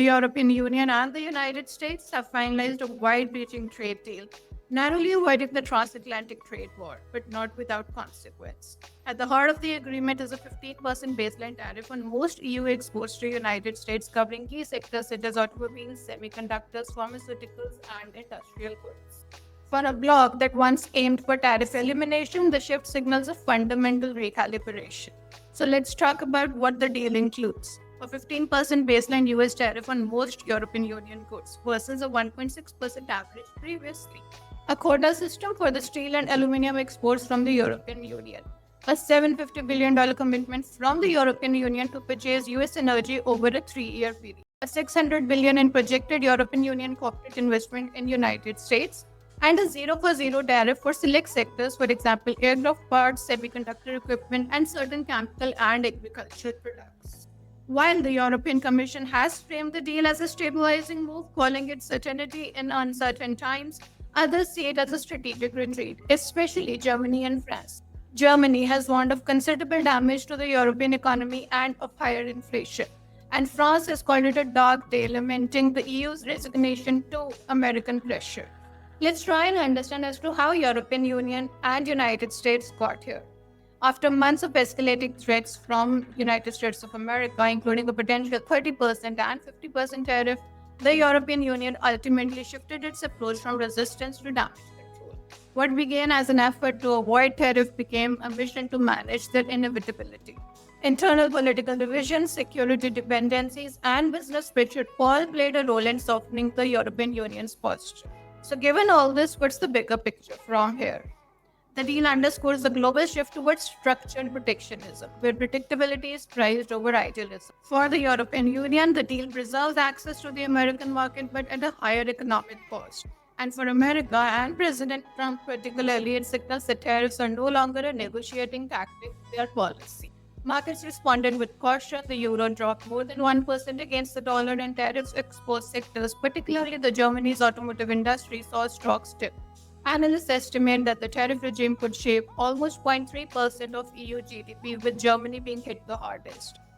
The European Union and the United States have finalized a wide-reaching trade deal, narrowly avoiding the transatlantic trade war, but not without consequence. At the heart of the agreement is a 15% baseline tariff on most EU exports to the United States, covering key sectors such as automobiles, semiconductors, pharmaceuticals, and industrial goods. For a bloc that once aimed for tariff elimination, the shift signals a fundamental recalibration. So let's talk about what the deal includes. A 15% baseline US tariff on most European Union goods versus a 1.6% average previously. A quota system for the steel and aluminium exports from the European Union. A $750 billion commitment from the European Union to purchase US energy over a 3-year period. A $600 billion in projected European Union corporate investment in United States, and a 0 for 0 tariff for select sectors, for example, aircraft parts, semiconductor equipment, and certain chemical and agricultural products. While the European Commission has framed the deal as a stabilizing move, calling it certainty in uncertain times, others see it as a strategic retreat, especially Germany and France. Germany has warned of considerable damage to the European economy and of higher inflation. And France has called it a dark day, lamenting the EU's resignation to American pressure. Let's try and understand as to how European Union and United States got here. After months of escalating threats from United States of America, including a potential 30% and 50% tariff, the European Union ultimately shifted its approach from resistance to damage control. What began as an effort to avoid tariff became a mission to manage their inevitability. Internal political divisions, security dependencies, and business pressure all played a role in softening the European Union's posture. So, given all this, what's the bigger picture from here? The deal underscores the global shift towards structured protectionism, where predictability is prized over idealism. For the European Union, the deal preserves access to the American market but at a higher economic cost. And for America and President Trump particularly, it signals that tariffs are no longer a negotiating tactic, they are policy. Markets responded with caution. The euro dropped more than 1% against the dollar, and tariffs exposed sectors, particularly the Germany's automotive industry, saw stocks dip. Analysts estimate that the tariff regime could shape almost 0.3% of EU GDP, with Germany being hit the hardest.